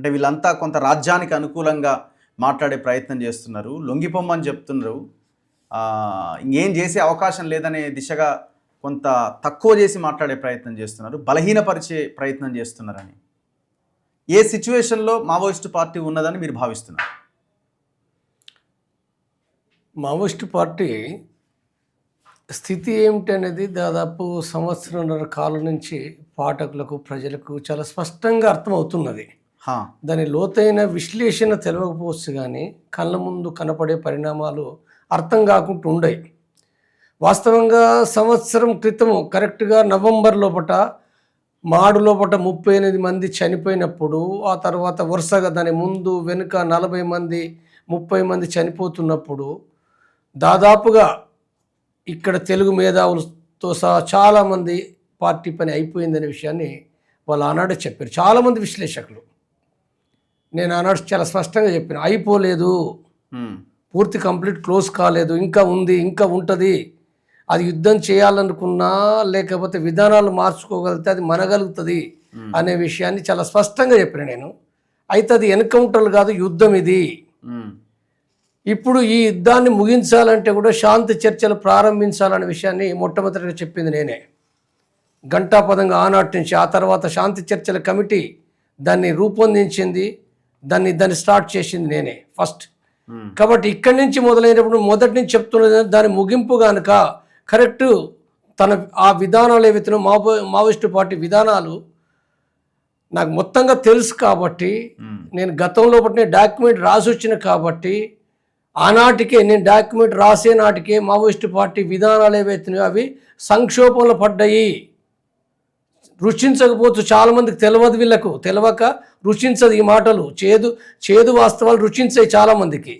అంటే వీళ్ళంతా కొంత రాజ్యానికి అనుకూలంగా మాట్లాడే ప్రయత్నం చేస్తున్నారు, లొంగిపోమ్మని చెప్తున్నారు, ఇంకేం చేసే అవకాశం లేదనే దిశగా కొంత తక్కువ చేసి మాట్లాడే ప్రయత్నం చేస్తున్నారు, బలహీనపరిచే ప్రయత్నం చేస్తున్నారని ఏ సిచ్యువేషన్లో మావోయిస్టు పార్టీ ఉన్నదని మీరు భావిస్తున్నారు? మావోయిస్టు పార్టీ స్థితి ఏమిటి అనేది దాదాపు సంవత్సరంన్నర కాలం నుంచి పాఠకులకు ప్రజలకు చాలా స్పష్టంగా అర్థమవుతున్నది. దాని లోతైన విశ్లేషణ తెలియకపోవచ్చు కానీ కళ్ళ ముందు కనపడే పరిణామాలు అర్థం కాకుండా ఉండయి. వాస్తవంగా సంవత్సరం క్రితము కరెక్ట్గా నవంబర్ లోపట మాడు లోపట 38 మంది చనిపోయినప్పుడు, ఆ తర్వాత వరుసగా దాని ముందు వెనుక 40 మంది 30 మంది చనిపోతున్నప్పుడు దాదాపుగా ఇక్కడ తెలుగు మేధావులతో సహా చాలామంది పార్టీ పని అయిపోయిందనే విషయాన్ని వాళ్ళు ఆనాడే చెప్పారు, చాలామంది విశ్లేషకులు. నేను ఆనాడు చాలా స్పష్టంగా చెప్పాను, అయిపోలేదు, పూర్తి కంప్లీట్ క్లోజ్ కాలేదు, ఇంకా ఉంది, ఇంకా ఉంటుంది. అది యుద్ధం చేయాలనుకున్నా లేకపోతే విధానాలు మార్చుకోగలిగితే అది మనగలుగుతుంది అనే విషయాన్ని చాలా స్పష్టంగా చెప్పాను నేను. అయితే అది ఎన్కౌంటర్లు కాదు, యుద్ధం ఇది. ఇప్పుడు ఈ యుద్ధాన్ని ముగించాలంటే కూడా శాంతి చర్చలు ప్రారంభించాలనే విషయాన్ని మొట్టమొదటిగా చెప్పింది నేనే, ఘంటాపదంగా ఆనాటి నుంచి. ఆ తర్వాత శాంతి చర్చల కమిటీ దాన్ని రూపొందించింది, దాన్ని స్టార్ట్ చేసింది నేనే ఫస్ట్. కాబట్టి ఇక్కడి నుంచి మొదలైనప్పుడు మొదటి నుంచి చెప్తున్నది దాని ముగింపు కనుక కరెక్ట్ ఆ విధానాలు ఏవైతే మావోయిస్టు పార్టీ విధానాలు నాకు మొత్తంగా తెలుసు కాబట్టి, నేను గతంలో నేను డాక్యుమెంట్ రాసి వచ్చిన కాబట్టి ఆనాటికే నేను డాక్యుమెంట్ రాసే నాటికే మావోయిస్టు పార్టీ విధానాలు ఏవైతున్నాయో అవి సంక్షోభంలో పడ్డాయి. రుచించకపోవచ్చు, చాలామందికి తెలియదు, వీళ్ళకు తెలియక రుచించదు ఈ మాటలు, చేదు వాస్తవాలు రుచించాయి చాలామందికి.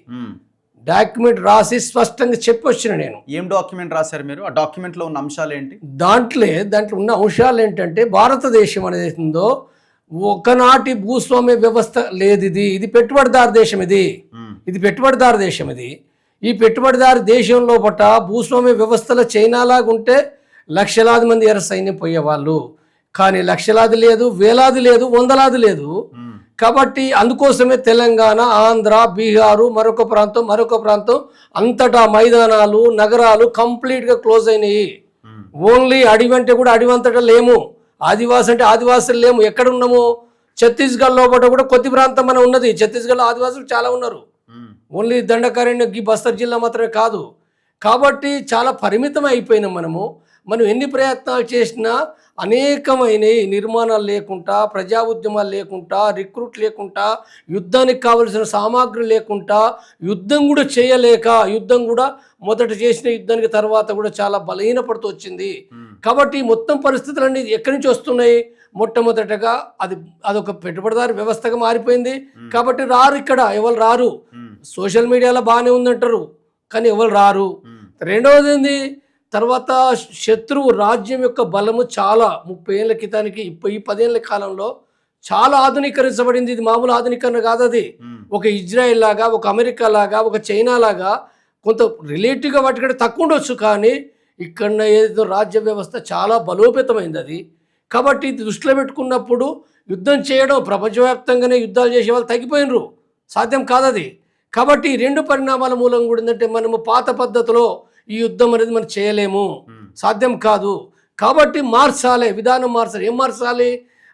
డాక్యుమెంట్ రాసి స్పష్టంగా చెప్పి వచ్చిన నేను. ఏం డాక్యుమెంట్ రాశారు మీరు? ఆ డాక్యుమెంట్లో ఉన్న అంశాలు ఏంటి? దాంట్లో ఉన్న అంశాలు ఏంటంటే, భారతదేశం అనేది ఉందో ఒకనాటి భూస్వామ్య వ్యవస్థ లేదు, ఇది పెట్టుబడిదారు దేశం, ఇది పెట్టుబడిదారు దేశం. ఈ పెట్టుబడిదారు దేశం లోపట భూస్వామ్య వ్యవస్థలో చైనాలాగా ఉంటే లక్షలాది మంది ఎర్ర సైన్యం పోయేవాళ్ళు, కానీ లక్షలాది లేదు, వేలాది లేదు, వందలాది లేదు. కాబట్టి అందుకోసమే తెలంగాణ, ఆంధ్ర, బీహారు, మరొక ప్రాంతం అంతటా మైదానాలు, నగరాలు కంప్లీట్గా క్లోజ్ అయినాయి. ఓన్లీ అడవి అంటే కూడా అడవి అంతటా లేము, ఆదివాసి అంటే ఆదివాసులు లేము. ఎక్కడ ఉన్నాము? ఛత్తీస్గఢ్ లోపల కూడా కొద్ది ప్రాంతం మన ఉన్నది. ఛత్తీస్గఢ్లో ఆదివాసులు చాలా ఉన్నారు, ఓన్లీ దండకారణ్య బస్తర్ జిల్లా మాత్రమే కాదు. కాబట్టి చాలా పరిమితం అయిపోయినాం మనం ఎన్ని ప్రయత్నాలు చేసినా అనేకమైన నిర్మాణాలు లేకుండా, ప్రజా ఉద్యమాలు లేకుండా, రిక్రూట్ లేకుండా, యుద్ధానికి కావలసిన సామాగ్రి లేకుండా, యుద్ధం కూడా చేయలేక, యుద్ధం కూడా మొదట చేసిన యుద్ధానికి తర్వాత కూడా చాలా బలహీనపడుతూ వచ్చింది. కాబట్టి మొత్తం పరిస్థితులన్నీ ఎక్కడి నుంచి వస్తున్నాయి? మొట్టమొదటగా అదొక పెట్టుబడిదారు వ్యవస్థగా మారిపోయింది. కాబట్టి రారు, ఇక్కడ ఎవరు రారు. సోషల్ మీడియాలో బాగానే ఉందంటారు కానీ ఎవరు రారు. రెండవది ఏంది, తర్వాత శత్రువు రాజ్యం యొక్క బలము చాలా 30 ఏళ్ళ క్రితానికి ఈ 10 ఏళ్ళ కాలంలో చాలా ఆధునీకరించబడింది. ఇది మామూలు ఆధునీకరణ కాదు. అది ఒక ఇజ్రాయెల్ లాగా, ఒక అమెరికా లాగా, ఒక చైనా లాగా కొంత రిలేటివ్గా వాటికంటే తక్కువ ఉండొచ్చు, కానీ ఇక్కడ ఏదో రాజ్య వ్యవస్థ చాలా బలోపేతమైంది అది. కాబట్టి ఇది దృష్టిలో పెట్టుకున్నప్పుడు యుద్ధం చేయడం, ప్రపంచవ్యాప్తంగానే యుద్ధాలు చేసే వాళ్ళు తగ్గిపోయినరు, సాధ్యం కాదు అది. కాబట్టి ఈ రెండు పరిణామాల మూలంగా కూడా ఏంటంటే, మనము పాత పద్ధతిలో ఈ యుద్ధం అనేది మనం చేయలేము, సాధ్యం కాదు. కాబట్టి మార్చాలి, విధానం మార్చాలి. ఏం మార్చాలి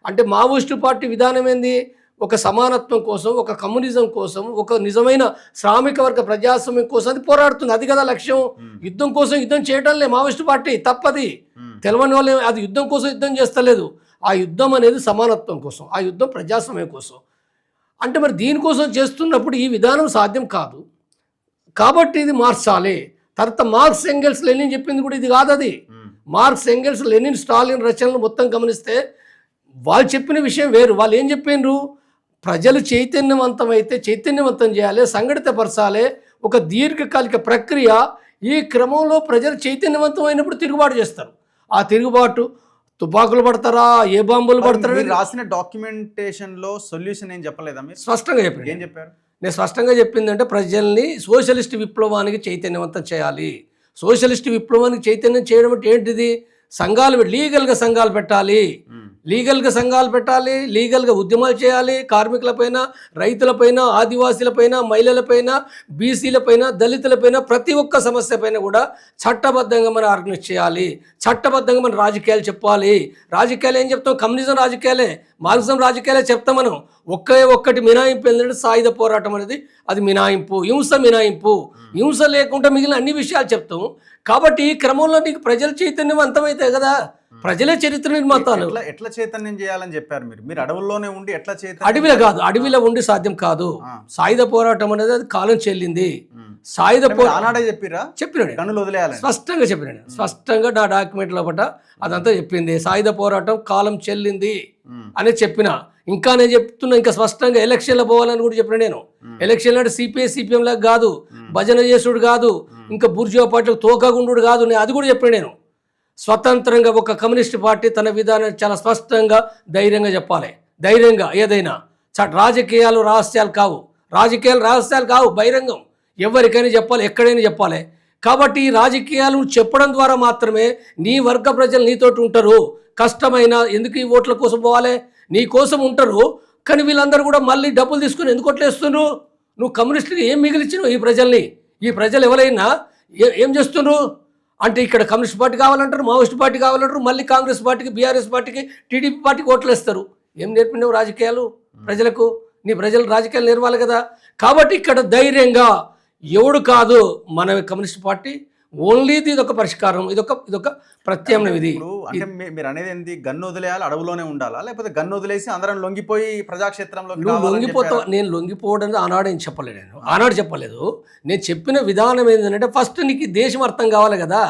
అంటే, మావోయిస్టు పార్టీ విధానం ఏంది? ఒక సమానత్వం కోసం, ఒక కమ్యూనిజం కోసం, ఒక నిజమైన శ్రామిక వర్గ ప్రజాస్వామ్యం కోసం అది పోరాడుతుంది. అది కదా లక్ష్యం. యుద్ధం కోసం యుద్ధం చేయడంలే మావోయిస్టు పార్టీ, తప్పది. తెలవని వాళ్ళు అది యుద్ధం కోసం యుద్ధం చేస్తలేదు. ఆ యుద్ధం అనేది సమానత్వం కోసం, ఆ యుద్ధం ప్రజాస్వామ్యం కోసం. అంటే మరి దీనికోసం చేస్తున్నప్పుడు ఈ విధానం సాధ్యం కాదు. కాబట్టి ఇది మార్చాలి. తర్వాత మార్క్స్, ఎంగెల్స్, లెనిన్ చెప్పింది కూడా ఇది కాదు. అది మార్క్స్, ఎంగెల్స్, లెనిన్, స్టాలిన్ రచనలు మొత్తం గమనిస్తే వాళ్ళు చెప్పిన విషయం వేరు. వాళ్ళు ఏం చెప్పినారు? ప్రజలు చైతన్యవంతం చేయాలి, సంఘటితపరచాలి, ఒక దీర్ఘకాలిక ప్రక్రియ. ఈ క్రమంలో ప్రజలు చైతన్యవంతం అయినప్పుడు తిరుగుబాటు చేస్తారు. ఆ తిరుగుబాటు తుపాకులు పడతారా, ఏ బాంబులు పడతారా? రాసిన డాక్యుమెంటేషన్లో సొల్యూషన్ ఏం చెప్పలేదా మీరు? స్పష్టంగా చెప్పారు. ఏం చెప్పారు? నేను స్పష్టంగా చెప్పిందంటే, ప్రజల్ని సోషలిస్ట్ విప్లవానికి చైతన్యవంతం చేయాలి. సోషలిస్ట్ విప్లవానికి చైతన్యం చేయడం అంటే ఏంటిది? సంఘాలు, లీగల్గా సంఘాలు పెట్టాలి. లీగల్గా సంఘాలు పెట్టాలి, లీగల్గా ఉద్యమాలు చేయాలి, కార్మికులపైన, రైతులపైన, ఆదివాసీలపైన, మహిళలపైన, బీసీలపైన, దళితులపైన, ప్రతి ఒక్క సమస్య పైన కూడా చట్టబద్ధంగా మనం ఆర్గనైజ్ చేయాలి, చట్టబద్ధంగా మనం రాజకీయాలు చెప్పాలి. రాజకీయాలు ఏం చెప్తాం? కమ్యూనిజం రాజకీయాలే, మార్క్సిజం రాజకీయాలే చెప్తాం మనం. ఒక్కటి మినాయింపు ఏంటంటే సాయుధ పోరాటం అనేది, అది మినాయింపు, హింస మినాయింపు. హింస లేకుండా మిగిలిన అన్ని విషయాలు చెప్తాం. కాబట్టి ఈ క్రమంలో నీకు ప్రజల చైతన్యం అంతమైతాయి కదా, ప్రజలే చరిత్ర నిర్మాతాలు. ఎట్లా చైతన్యం చేయాలని చెప్పారు మీరు అడవుల్లోనే ఉండి ఎట్లా చైతన్యం? అడవిలో కాదు, అడవిలో ఉండి సాధ్యం కాదు. సాయుధ పోరాటం అనేది అది కాలం చెల్లింది. సాయుధ ఆనాడే చెప్పినాడు, కన్నులు వదిలేయాలి, స్పష్టంగా చెప్పినాడు. స్పష్టంగా నా డాక్యుమెంట్ లోపల అదంతా చెప్పింది. సాయుధ పోరాటం కాలం చెల్లింది అని చెప్పిన. ఇంకా నేను చెప్తున్నా, ఇంకా స్పష్టంగా ఎలక్షన్లో పోవాలని కూడా చెప్పిన. నేను ఎలక్షన్ అంటే సిపిఐ సిపిఎం లాగా కాదు, భజన చేసుడు కాదు, ఇంకా బుర్జువా పార్టీలకు తోకగుండు కాదు, నేను అది కూడా చెప్పిన. నేను స్వతంత్రంగా ఒక కమ్యూనిస్ట్ పార్టీ తన విధానం చాలా స్పష్టంగా ధైర్యంగా చెప్పాలి. ధైర్యంగా ఏదైనా రాజకీయాలు రహస్యాలు కావు, రాజకీయాలు రహస్యాలు కావు, బహిరంగం ఎవరికైనా చెప్పాలి, ఎక్కడైనా చెప్పాలి. కాబట్టి ఈ రాజకీయాలు చెప్పడం ద్వారా మాత్రమే నీ వర్గ ప్రజలు నీతోటి ఉంటారు. కష్టమైన ఎందుకు ఈ ఓట్ల కోసం పోవాలి, నీ కోసం ఉంటారు. కానీ వీళ్ళందరూ కూడా మళ్ళీ డబ్బులు తీసుకుని ఎందుకు ఓట్లేస్తున్నారు? నువ్వు కమ్యూనిస్టులు ఏం మిగిలిచ్చినావు ఈ ప్రజల్ని? ఈ ప్రజలు ఎవరైనా ఏం చేస్తున్నారు అంటే ఇక్కడ కమ్యూనిస్ట్ పార్టీ కావాలంటారు, మావోయిస్ట్ పార్టీ కావాలంటారు, మళ్ళీ కాంగ్రెస్ పార్టీకి, బీఆర్ఎస్ పార్టీకి, టీడీపీ పార్టీకి ఓట్లు వేస్తారు. ఏం నేర్పినావు రాజకీయాలు ప్రజలకు? నీ ప్రజలు రాజకీయాలు నేర్వాలి కదా. కాబట్టి ఇక్కడ ధైర్యంగా ఎవడు కాదు మన కమ్యూనిస్ట్ పార్టీ, ఓన్లీ ఇది ఒక పరిష్కారం, ఇదొక ప్రత్యామ్నాయం. ఇది అంటే మీరు అనేది ఏంటి? గన్ను వదిలేయాలి, అడవులోనే ఉండాలా, లేకపోతే గన్ను వదిలేసి అందరం లొంగిపోయి ప్రజాక్షేత్రంలో? నువ్వు లొంగిపోతావు. నేను లొంగిపోవడం ఆనాడు ఏం చెప్పలేదు, ఆనాడు చెప్పలేదు. నేను చెప్పిన విధానం ఏంటంటే ఫస్ట్ నీకు దేశం అర్థం కావాలి కదా,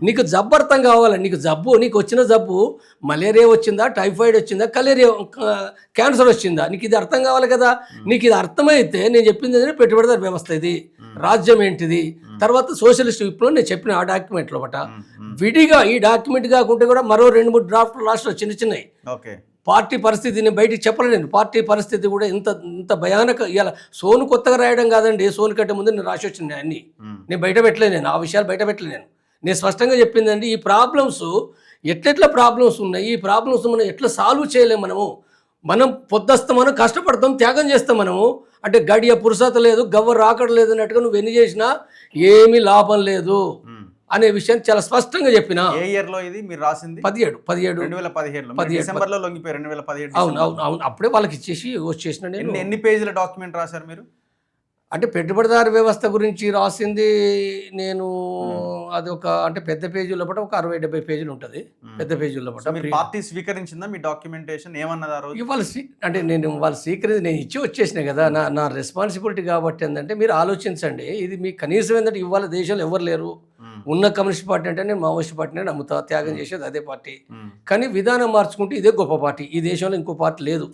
నీకు జబ్బు అర్థం కావాలి. నీకు వచ్చిన జబ్బు మలేరియా వచ్చిందా, టైఫాయిడ్ వచ్చిందా, క్యాన్సర్ వచ్చిందా, నీకు ఇది అర్థం కావాలి కదా. నీకు ఇది అర్థమైతే నేను చెప్పింది ఏంటంటే పెట్టుబడిదారు వ్యవస్థ ఇది, రాజ్యం ఏంటిది, తర్వాత సోషలిస్ట్ విప్లవం నేను చెప్పిన ఆ డాక్యుమెంట్లో బట. విడిగా ఈ డాక్యుమెంట్ కాకుంటే కూడా మరో 2-3 డ్రాఫ్ట్లు లాస్ట్లో చిన్నవి. పార్టీ పరిస్థితి నేను బయటికి చెప్పలేను. పార్టీ పరిస్థితి కూడా ఇంత భయానక. ఇలా సోను కొత్తగా రాయడం కాదండి, సోను కంటే ముందు నేను రాసి వచ్చిన అన్ని నేను బయట పెట్టలేను, నేను ఆ విషయాలు బయట పెట్టలేను. నేను స్పష్టంగా చెప్పిందండి, ఈ ప్రాబ్లమ్స్ ఎట్లెట్లా ప్రాబ్లమ్స్ ఉన్నాయి, ఈ ప్రాబ్లమ్స్ మనం ఎట్లా సాల్వ్ చేయలేము. మనం పొద్దస్తాం, మనం కష్టపడతాం, త్యాగం చేస్తాం. మనము అంటే గడియ పురుసత లేదు, గవ్వ రాకడలేదు అన్నట్టుగా నువ్వు ఎన్ని చేసినా ఏమీ లాభం లేదు అనే విషయాన్ని చాలా స్పష్టంగా చెప్పిన. ఏ ఇయర్ లో ఇది మీరు రాసింది? 2017 డిసెంబర్లో లొంగిపోయారు. 2017. అవును. అప్పుడే వాళ్ళకి ఇచ్చేసి వచ్చేసిన. నేను ఎన్ని పేజీల డాక్యుమెంట్ రాశారు మీరు? అంటే పెట్టుబడిదారు వ్యవస్థ గురించి రాసింది నేను, అది అంటే పెద్ద పేజీలో పట్ల ఒక 60-70 పేజీలు ఉంటుంది. పెద్ద పేజీలో పట్ల పార్టీ స్వీకరించిందా మీ డాక్యుమెంటేషన్? ఏమన్నది ఆ రోజు? ఇవాళ అంటే నేను వాళ్ళు స్వీకరించి నేను ఇచ్చి వచ్చేసినాయి కదా, నా రెస్పాన్సిబిలిటీ కాబట్టి ఏంటంటే మీరు ఆలోచించండి. ఇది మీకు కనీసం ఏంటంటే ఇవాళ దేశంలో ఎవరు లేరు. ఉన్న కమ్యూనిస్ట్ పార్టీ అంటే నేను మావోయిస్ట్ పార్టీనే నమ్ముతా, త్యాగం చేసేది అదే పార్టీ. కానీ విధానం మార్చుకుంటే ఇదే గొప్ప పార్టీ. ఈ దేశంలో ఇంకో పార్టీ లేదు.